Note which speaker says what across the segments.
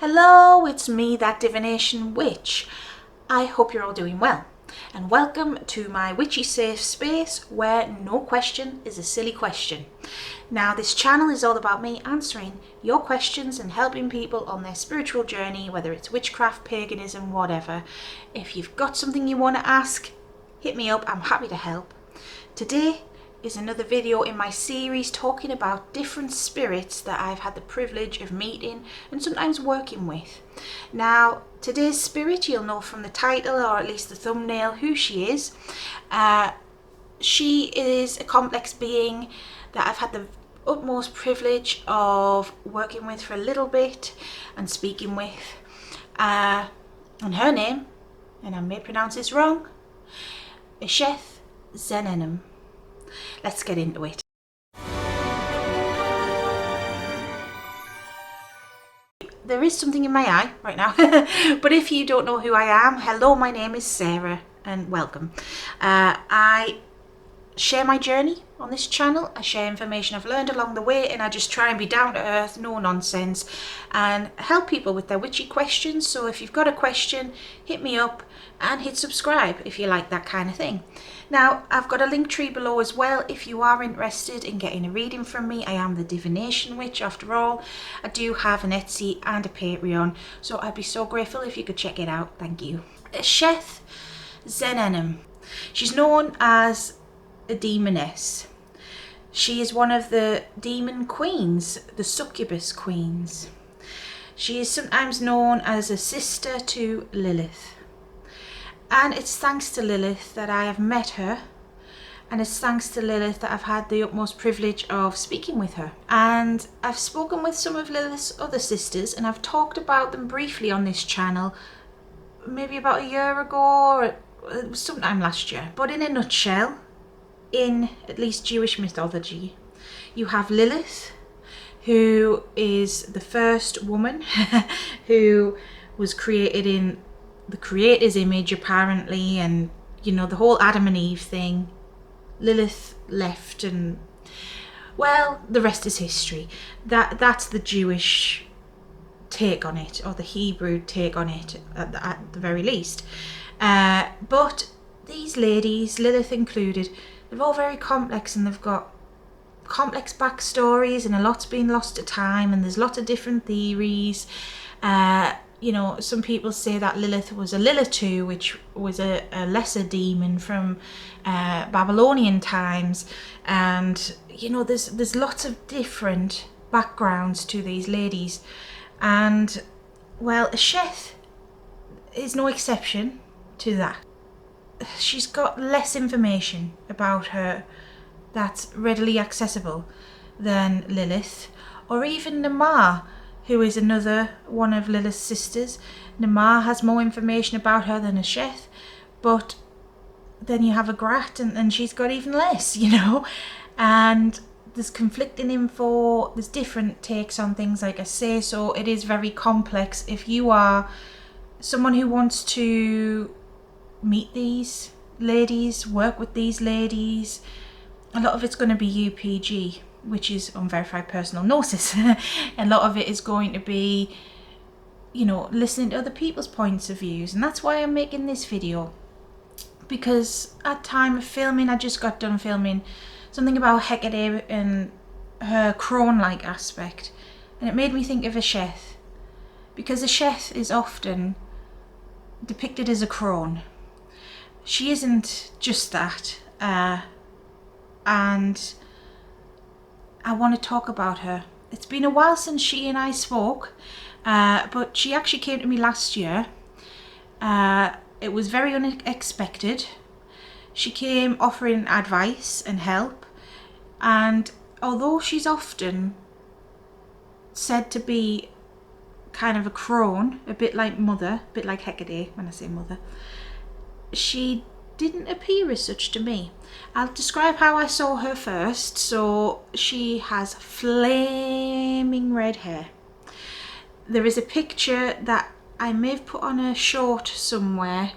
Speaker 1: Hello, it's me, that divination witch. I hope you're all doing well, and welcome to my witchy safe space where no question is a silly question. Now, this channel is all about me answering your questions and helping people on their spiritual journey, whether it's witchcraft, paganism, whatever. If you've got something you want to ask, hit me up, I'm happy to help. Today is another video in my series talking about different spirits that I've had the privilege of meeting and sometimes working with. Now, today's spirit, you'll know from the title or at least the thumbnail who she is. She is a complex being that I've had the utmost privilege of working with for a little bit and speaking with. And her name, and I may pronounce this wrong, Eisheth Zenunim. Let's get into it. There is something in my eye right now, but if you don't know who I am, hello, my name is Sarah and welcome. I share my journey on this channel. I share information I've learned along the way, and I just try and be down to earth, no nonsense, and help people with their witchy questions. So if you've got a question, hit me up and hit subscribe if you like that kind of thing. Now, I've got a link tree below as well if you are interested in getting a reading from me. I am the divination witch after all. I do have an Etsy and a Patreon, so I'd be so grateful if you could check it out. Thank you. Eisheth Zenunim. She's known as a demoness. She is one of the demon queens, the succubus queens. She is sometimes known as a sister to Lilith. And it's thanks to Lilith that I have met her, and it's thanks to Lilith that I've had the utmost privilege of speaking with her. And I've spoken with some of Lilith's other sisters, and I've talked about them briefly on this channel maybe about a year ago, or it was sometime last year. But in a nutshell, in at least Jewish mythology, you have Lilith, who is the first woman who was created in the creator's image apparently, and you know, the whole Adam and Eve thing. Lilith left, and well, the rest is history. That's the Jewish take on it, or the Hebrew take on it at the very least. But these ladies, Lilith included, they're all very complex, and they've got complex backstories, and a lot's been lost to time, and there's lots of different theories. You know, some people say that Lilith was a Lilith, which was a lesser demon from Babylonian times, and you know, there's lots of different backgrounds to these ladies, and well, Eisheth is no exception to that. She's got less information about her that's readily accessible than Lilith, or even Namar, who is another one of Lilith's sisters. Namar has more information about her than Eisheth, but then you have a Grat, and she's got even less, you know. And there's conflicting info, there's different takes on things, like I say, so it is very complex. If you are someone who wants to meet these ladies, work with these ladies, a lot of it's going to be UPG, which is unverified personal gnosis. A lot of it is going to be, you know, listening to other people's points of views, and that's why I'm making this video, because at time of filming, I just got done filming something about Hecate and her crone-like aspect, and it made me think of Eisheth, because Eisheth is often depicted as a crone. She isn't just that, and I want to talk about her. It's been a while since she and I spoke, but she actually came to me last year. It was very unexpected. She came offering advice and help, and although she's often said to be kind of a crone, a bit like Mother, a bit like Hecate when I say Mother, she didn't appear as such to me. I'll describe how I saw her first. So she has flaming red hair. There is a picture that I may have put on a short somewhere.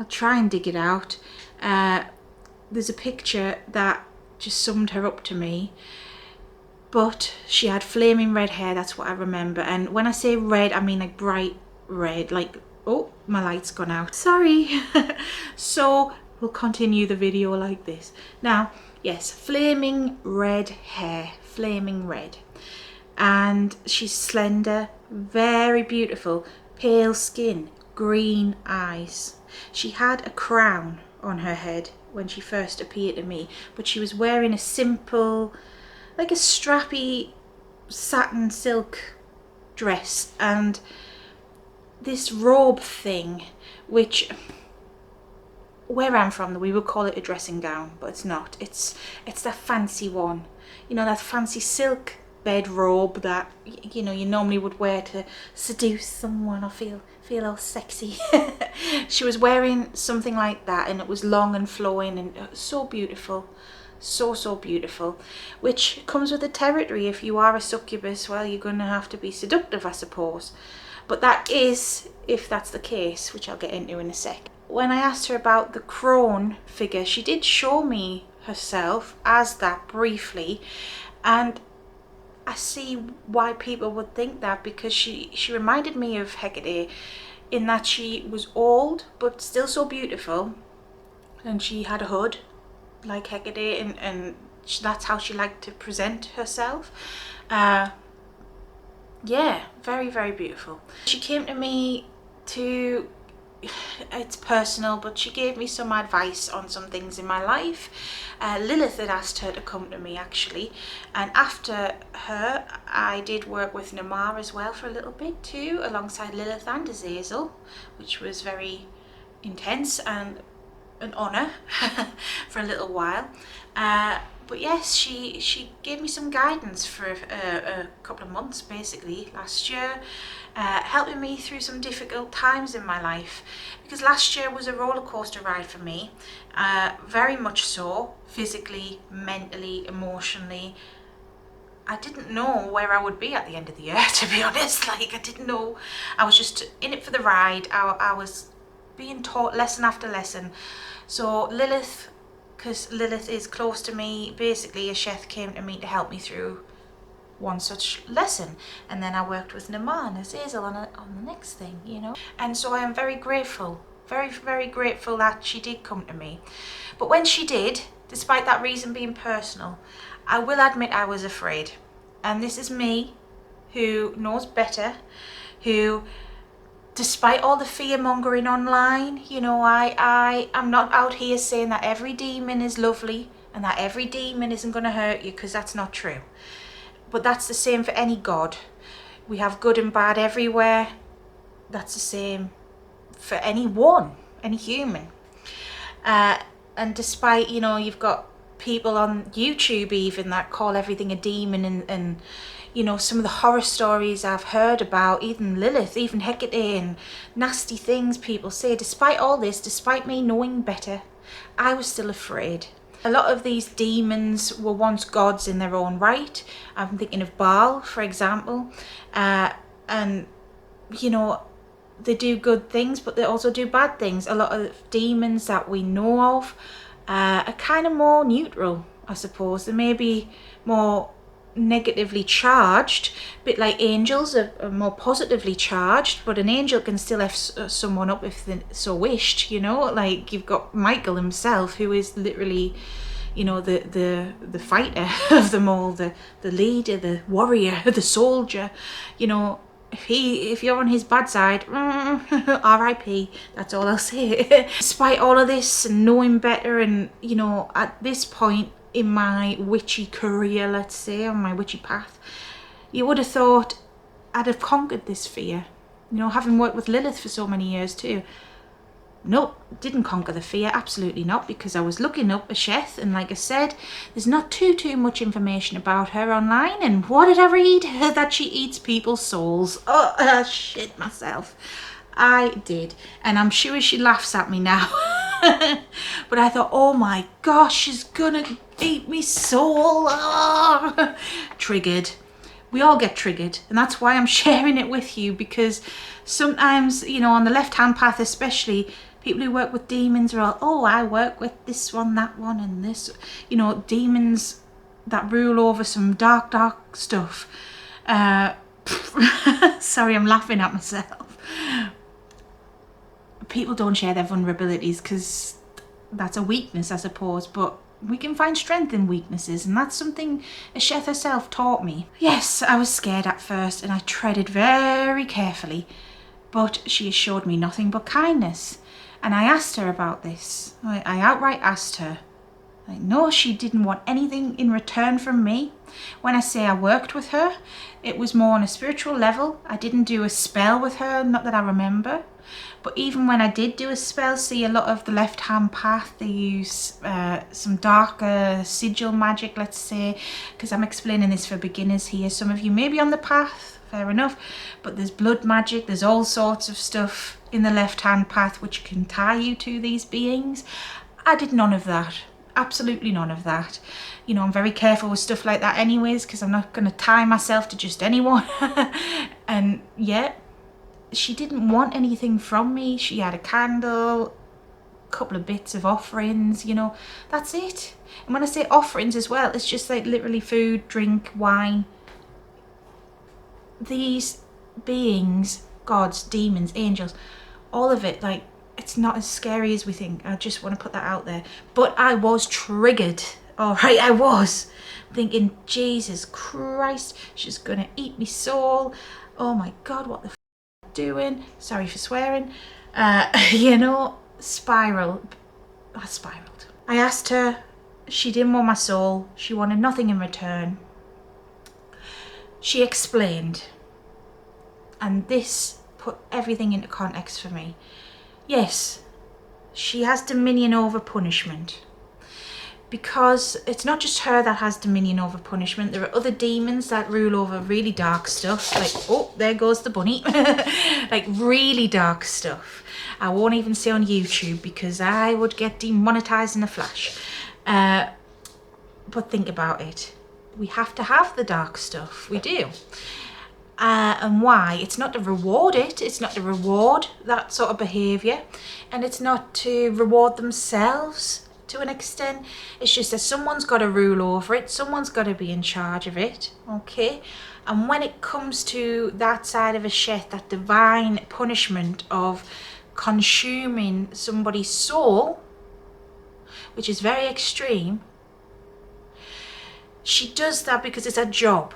Speaker 1: I'll try and dig it out. There's a picture that just summed her up to me. But she had flaming red hair, that's what I remember. And when I say red, I mean like bright red, like, oh, my light's gone out. Sorry. So we'll continue the video like this. Now, yes, flaming red hair, flaming red. And she's slender, very beautiful, pale skin, green eyes. She had a crown on her head when she first appeared to me, but she was wearing a simple, like a strappy satin silk dress and this robe thing, which where I'm from we would call it a dressing gown, but it's not. It's that fancy one, you know, that fancy silk bed robe that you know you normally would wear to seduce someone or feel all sexy. She was wearing something like that, and it was long and flowing and so beautiful. So beautiful, which comes with the territory. If you are a succubus, well, you're going to have to be seductive, I suppose. But that is, if that's the case, which I'll get into in a sec. When I asked her about the crone figure, she did show me herself as that briefly, and I see why people would think that, because she reminded me of Hecate in that she was old but still so beautiful, and she had a hood like Hecate, and that's how she liked to present herself. Yeah, very beautiful. She came to me to, it's personal, but she gave me some advice on some things in my life. Lilith had asked her to come to me actually, and after her I did work with Namar as well for a little bit too, alongside Lilith and Azazel, which was very intense and an honour for a little while. But yes, she gave me some guidance for a couple of months basically last year, helping me through some difficult times in my life, because last year was a roller coaster ride for me, very much so, physically, mentally, emotionally. I didn't know where I would be at the end of the year, to be honest. Like, I didn't know. I was just in it for the ride. I was being taught lesson after lesson. So Lilith, because Lilith is close to me, basically Eisheth came to me to help me through one such lesson, and then I worked with Namar and Azazel on the next thing, you know. And so I am very grateful, very grateful that she did come to me. But when she did, despite that reason being personal, I will admit I was afraid. And this is me, who knows better, who, despite all the fear mongering online, you know, I'm not out here saying that every demon is lovely and that every demon isn't going to hurt you, because that's not true. But that's the same for any god. We have good and bad everywhere. That's the same for anyone, any human. And despite, you know, you've got people on YouTube even that call everything a demon, and you know, some of the horror stories I've heard about, even Lilith, even Hecate, and nasty things people say. Despite all this, despite me knowing better, I was still afraid. A lot of these demons were once gods in their own right. I'm thinking of Baal, for example. And, you know, they do good things, but they also do bad things. A lot of demons that we know of are kind of more neutral, I suppose. They may be more negatively charged, a bit like angels are more positively charged, but an angel can still f someone up if they so wished, you know. Like, you've got Michael himself, who is literally, you know, the fighter of them all, the leader, the warrior, the soldier. You know, if you're on his bad side, R.I.P. That's all I'll say. Despite all of this and knowing better, and you know, at this point in my witchy career, let's say, on my witchy path, you would have thought I'd have conquered this fear. You know, having worked with Lilith for so many years too. Nope, didn't conquer the fear, absolutely not, because I was looking up Eisheth, and like I said, there's not too much information about her online, and what did I read? That she eats people's souls. Oh, I shit myself. I did, and I'm sure she laughs at me now. But I thought, oh my gosh, she's gonna eat me soul. Oh. Triggered. We all get triggered, and that's why I'm sharing it with you, because sometimes, you know, on the left-hand path especially, people who work with demons are all, oh, I work with this one, that one, and this. You know, demons that rule over some dark stuff. Sorry, I'm laughing at myself. People don't share their vulnerabilities because that's a weakness, I suppose, but we can find strength in weaknesses, and that's something Eisheth herself taught me. Yes, I was scared at first and I treaded very carefully, but she assured me nothing but kindness. And I asked her about this. I outright asked her. No, she didn't want anything in return from me. When I say I worked with her, it was more on a spiritual level. I didn't do a spell with her, not that I remember. But even when I did do a spell, see, a lot of the left-hand path, they use some darker sigil magic, let's say, because I'm explaining this for beginners here. Some of you may be on the path, fair enough, but there's blood magic, there's all sorts of stuff in the left-hand path which can tie you to these beings. I did none of that. Absolutely none of that. You know, I'm very careful with stuff like that anyways, because I'm not going to tie myself to just anyone. And yeah, she didn't want anything from me. She had a candle, a couple of bits of offerings, you know, that's it. And when I say offerings as well, it's just like literally food, drink, wine. These beings, gods, demons, angels, all of it, like, it's not as scary as we think. I just want to put that out there. But I was triggered. All right, I was thinking, Jesus Christ, she's going to eat me soul. Oh my God, what the f*** doing? Sorry for swearing. You know, I spiraled. I asked her. She didn't want my soul. She wanted nothing in return. She explained. And this put everything into context for me. Yes, she has dominion over punishment, because it's not just her that has dominion over punishment. There are other demons that rule over really dark stuff, like, oh, there goes the bunny, like really dark stuff. I won't even say on YouTube because I would get demonetized in a flash. But think about it. We have to have the dark stuff. We do. And why? It's not to reward it. It's not to reward that sort of behaviour. And it's not to reward themselves to an extent. It's just that someone's got to rule over it. Someone's got to be in charge of it. Okay? And when it comes to that side of Eisheth, that divine punishment of consuming somebody's soul, which is very extreme, she does that because it's a job.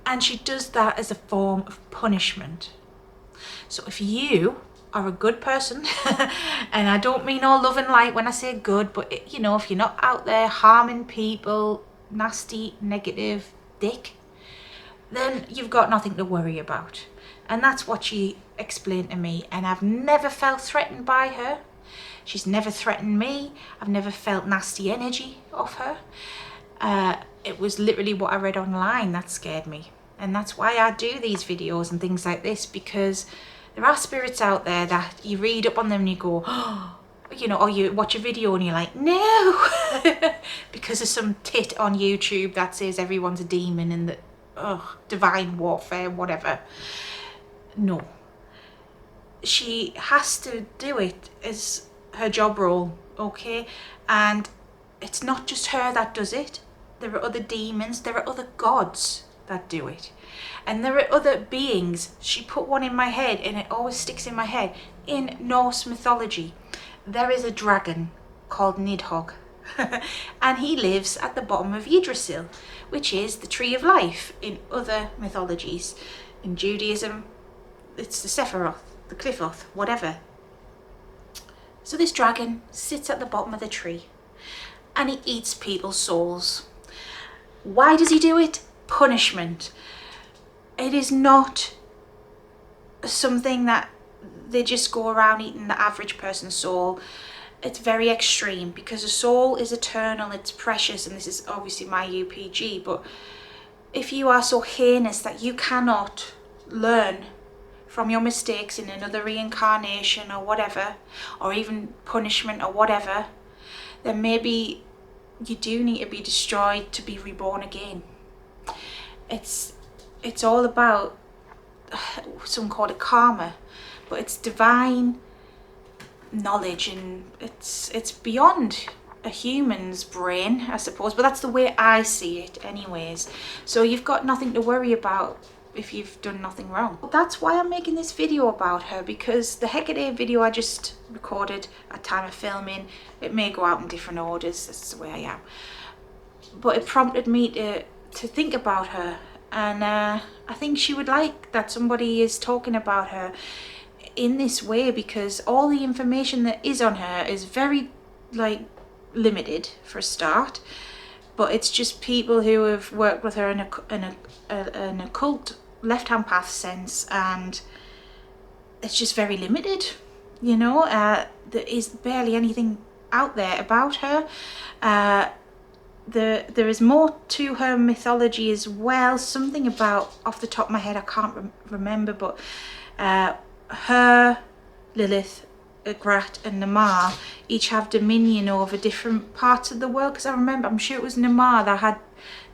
Speaker 1: And she does that as a form of punishment. So if you are a good person, and I don't mean all love and light when I say good, but you know, if you're not out there harming people, nasty, negative dick, then you've got nothing to worry about. And that's what she explained to me. And I've never felt threatened by her. She's never threatened me. I've never felt nasty energy off her. It was literally what I read online that scared me. And that's why I do these videos and things like this, because there are spirits out there that you read up on them and you go, oh, you know, or you watch a video and you're like, no, because of some tit on YouTube that says everyone's a demon and that, divine warfare, whatever. No. She has to do it as her job role, okay? And it's not just her that does it. There are other demons, there are other gods that do it. And there are other beings. She put one in my head and it always sticks in my head. In Norse mythology, there is a dragon called Nidhogg. And he lives at the bottom of Yggdrasil, which is the tree of life in other mythologies. In Judaism, it's the Sephiroth, the Cliffoth, whatever. So this dragon sits at the bottom of the tree and he eats people's souls. Why does he do it? Punishment. It is not something that they just go around eating the average person's soul. It's very extreme because a soul is eternal, it's precious, and this is obviously my UPG, but if you are so heinous that you cannot learn from your mistakes in another reincarnation or whatever, or even punishment or whatever, then maybe you do need to be destroyed to be reborn again. It's all about, some call it karma, but it's divine knowledge, and it's beyond a human's brain, I suppose, but that's the way I see it anyways. So you've got nothing to worry about if you've done nothing wrong. That's why I'm making this video about her, because the Hecate video I just recorded at time of filming, it may go out in different orders, that's the way I am, but it prompted me to think about her, and I think she would like that somebody is talking about her in this way, because all the information that is on her is very like limited for a start, but it's just people who have worked with her in an occult left-hand path sense, and it's just very limited, you know. There is barely anything out there about her. There is more to her mythology as well, something about, off the top of my head I can't remember, but her, Lilith, Grat and Namar each have dominion over different parts of the world, because I'm sure it was Namar that had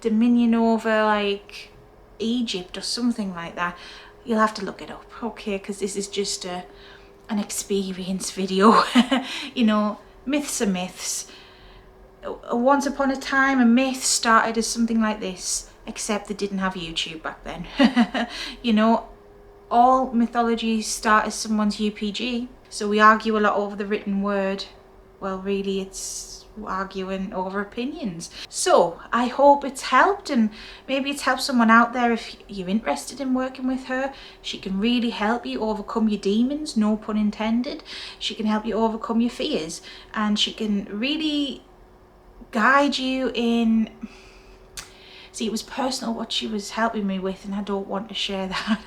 Speaker 1: dominion over like Egypt or something like that. You'll have to look it up, okay, because this is just an experience video. You know, myths are myths. Once upon a time a myth started as something like this, except they didn't have YouTube back then. You know, all mythologies start as someone's UPG. So we argue a lot over the written word. Well, really it's arguing over opinions. So I hope it's helped, and maybe it's helped someone out there. If you're interested in working with her, she can really help you overcome your demons, no pun intended. She can help you overcome your fears, and she can really guide you in... See, it was personal what she was helping me with, and I don't want to share that,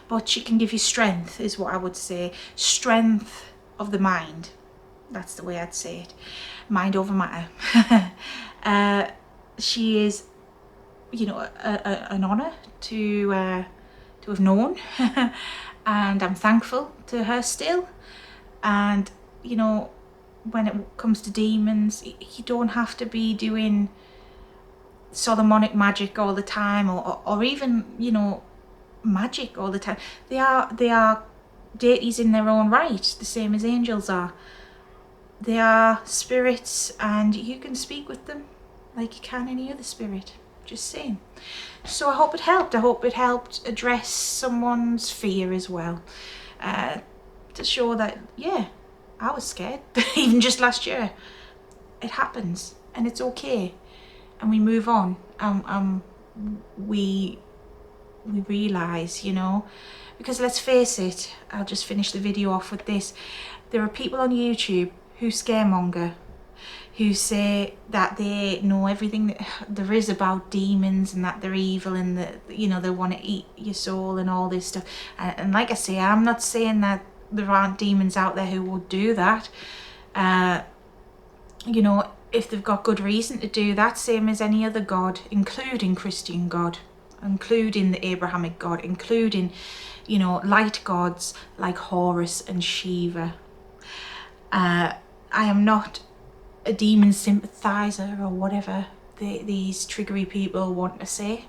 Speaker 1: but she can give you strength, is what I would say. Strength of the mind. That's the way I'd say it. Mind over matter. She is, you know, an honour to have known, and I'm thankful to her still. And, you know, when it comes to demons, you don't have to be doing Solomonic magic all the time, or even, you know, magic all the time. They are deities in their own right, the same as angels are. They are spirits, and you can speak with them like you can any other spirit. Just saying. So I hope it helped. I hope it helped address someone's fear as well, to show that, yeah, I was scared even just last year. It happens, and it's okay. And we move on, we realise, you know, because let's face it, I'll just finish the video off with this. There are people on YouTube who scaremonger, who say that they know everything that there is about demons, and that they're evil, and that, you know, they want to eat your soul and all this stuff. And like I say, I'm not saying that there aren't demons out there who would do that. You know, if they've got good reason to do that, same as any other god, including Christian God, including the Abrahamic God, including, you know, light gods like Horus and Shiva. I am not a demon sympathizer or whatever these triggery people want to say,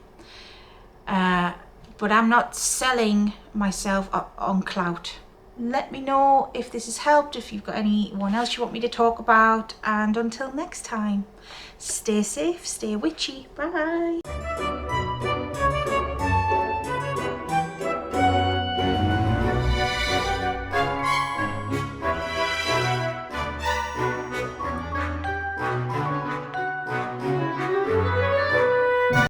Speaker 1: but I'm not selling myself on clout. Let me know if this has helped, if you've got anyone else you want me to talk about, and until next time, stay safe, stay witchy, bye.